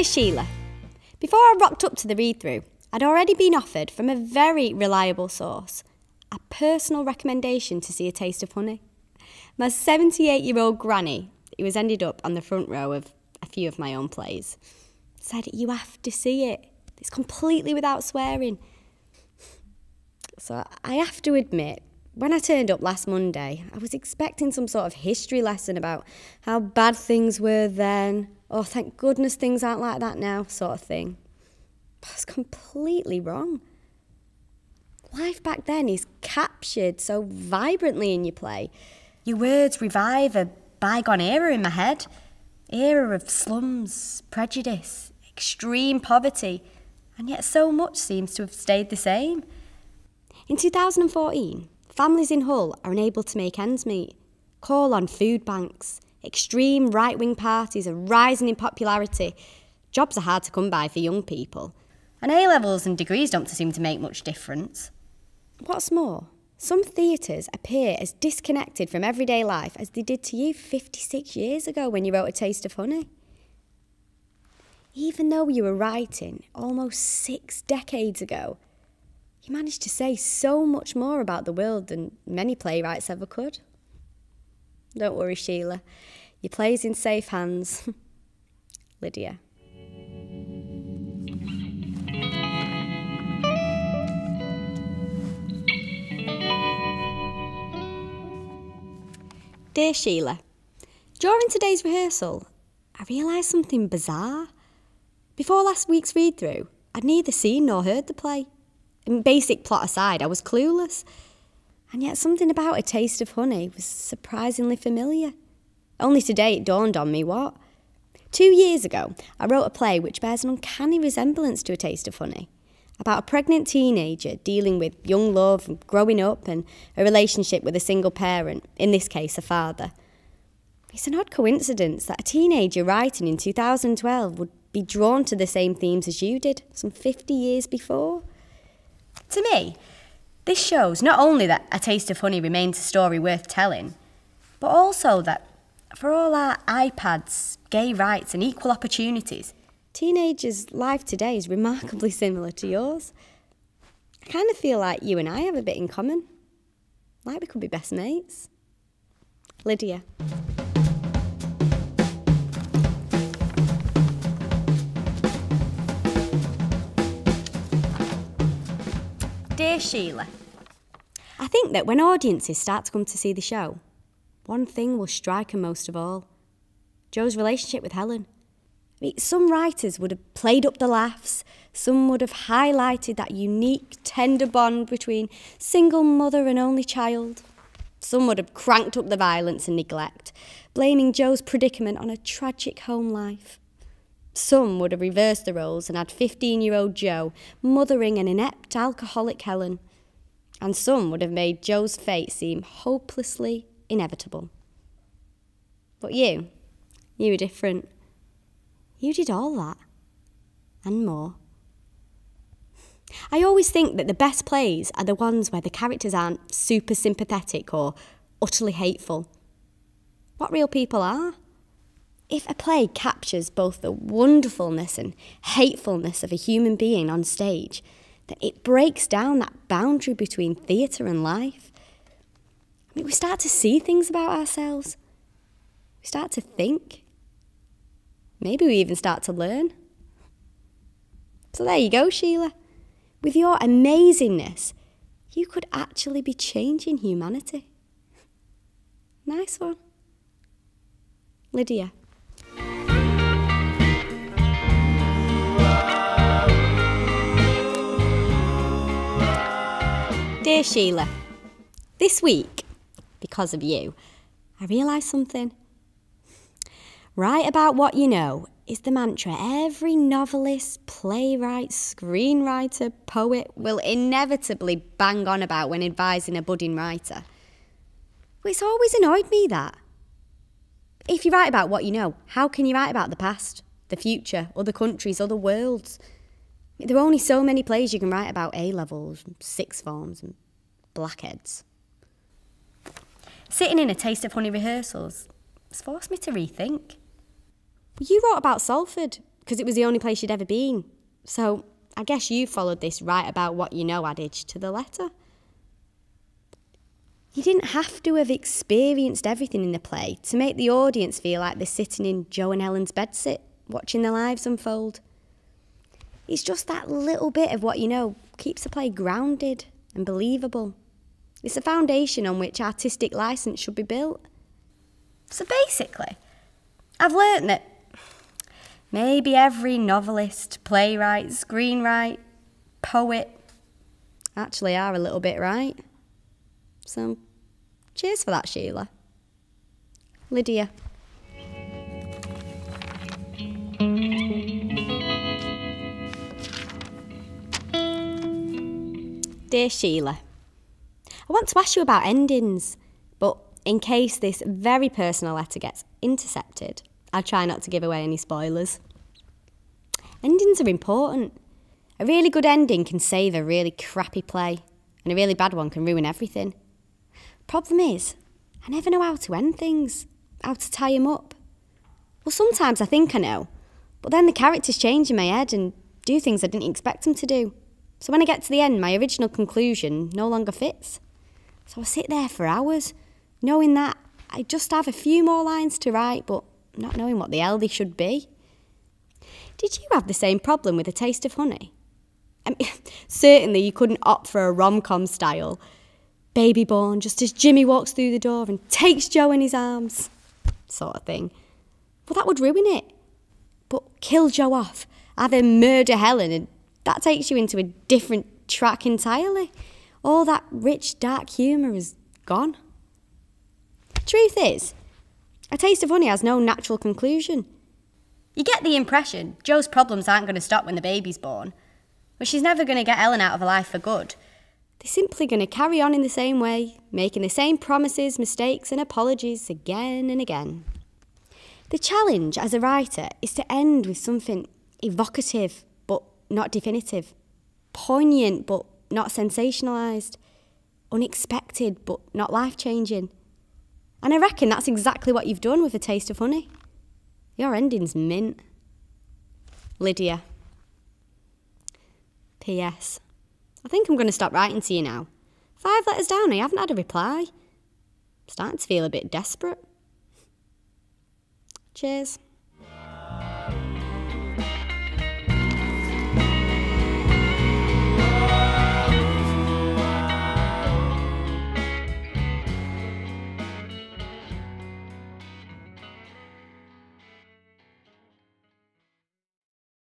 Sheila, before I rocked up to the read-through, I'd already been offered from a very reliable source a personal recommendation to see A Taste of Honey. My 78-year-old granny, who has ended up on the front row of a few of my own plays, said, "You have to see it. It's completely without swearing." So I have to admit, when I turned up last Monday, I was expecting some sort of history lesson about how bad things were then. Oh, thank goodness things aren't like that now, sort of thing. But I was completely wrong. Life back then is captured so vibrantly in your play. Your words revive a bygone era in my head. Era of slums, prejudice, extreme poverty, and yet so much seems to have stayed the same. In 2014, families in Hull are unable to make ends meet, call on food banks, extreme right-wing parties are rising in popularity, jobs are hard to come by for young people, and A-levels and degrees don't seem to make much difference. What's more, some theatres appear as disconnected from everyday life as they did to you 56 years ago when you wrote A Taste of Honey. Even though you were writing almost 6 decades ago, you managed to say so much more about the world than many playwrights ever could. Don't worry, Sheila. Your play's in safe hands. Lydia. Dear Sheila, during today's rehearsal, I realised something bizarre. Before last week's read-through, I'd neither seen nor heard the play. And basic plot aside, I was clueless. And yet something about A Taste of Honey was surprisingly familiar. Only today it dawned on me what. 2 years ago, I wrote a play which bears an uncanny resemblance to A Taste of Honey, about a pregnant teenager dealing with young love and growing up and a relationship with a single parent, in this case a father. It's an odd coincidence that a teenager writing in 2012 would be drawn to the same themes as you did, some 50 years before. To me, this shows not only that A Taste of Honey remains a story worth telling, but also that for all our iPads, gay rights and equal opportunities, teenagers' life today is remarkably similar to yours. I kind of feel like you and I have a bit in common. Like we could be best mates. Lydia. Dear Sheila, I think that when audiences start to come to see the show, one thing will strike them most of all. Joe's relationship with Helen. I mean, some writers would have played up the laughs, some would have highlighted that unique, tender bond between single mother and only child. Some would have cranked up the violence and neglect, blaming Joe's predicament on a tragic home life. Some would have reversed the roles and had 15-year-old Joe mothering an inept alcoholic Helen. And some would have made Joe's fate seem hopelessly inevitable. But you were different. You did all that, and more. I always think that the best plays are the ones where the characters aren't super sympathetic or utterly hateful. What real people are. If a play captures both the wonderfulness and hatefulness of a human being on stage, then it breaks down that boundary between theatre and life. I mean, we start to see things about ourselves. We start to think. Maybe we even start to learn. So there you go, Sheila. With your amazingness, you could actually be changing humanity. Nice one. Lydia. Dear Sheila, this week, because of you, I realised something. Write about what you know is the mantra every novelist, playwright, screenwriter, poet will inevitably bang on about when advising a budding writer. But it's always annoyed me that. If you write about what you know, how can you write about the past, the future, other countries, other worlds? There are only so many plays you can write about A-levels, sixth forms and blackheads. Sitting in A Taste of Honey rehearsals has forced me to rethink. You wrote about Salford, because it was the only place she'd ever been. So I guess you followed this right about what you know adage to the letter. You didn't have to have experienced everything in the play to make the audience feel like they're sitting in Joe and Helen's bedsit, watching their lives unfold. It's just that little bit of what you know keeps the play grounded and believable. It's the foundation on which artistic licence should be built. So basically, I've learnt that maybe every novelist, playwright, screenwriter, poet actually are a little bit right. So, cheers for that, Sheila. Lydia. Dear Sheila, I want to ask you about endings, but in case this very personal letter gets intercepted, I'll try not to give away any spoilers. Endings are important. A really good ending can save a really crappy play, and a really bad one can ruin everything. Problem is, I never know how to end things, how to tie them up. Well, sometimes I think I know, but then the characters change in my head and do things I didn't expect them to do. So when I get to the end, my original conclusion no longer fits. So I sit there for hours, knowing that I just have a few more lines to write, but not knowing what the hell they should be. Did you have the same problem with A Taste of Honey? I mean, certainly you couldn't opt for a rom-com style. Baby born just as Jimmy walks through the door and takes Joe in his arms, sort of thing. Well, that would ruin it. But kill Joe off, have him murder Helen, and that takes you into a different track entirely. All that rich, dark humour is gone. Truth is, A Taste of Honey has no natural conclusion. You get the impression Joe's problems aren't going to stop when the baby's born, but she's never going to get Ellen out of her life for good. They're simply going to carry on in the same way, making the same promises, mistakes and apologies again and again. The challenge as a writer is to end with something evocative but not definitive, poignant but not sensationalised, unexpected but not life-changing. And I reckon that's exactly what you've done with A Taste of Honey. Your ending's mint. Lydia. P.S. I think I'm going to stop writing to you now. 5 letters down, I haven't had a reply. I'm starting to feel a bit desperate. Cheers.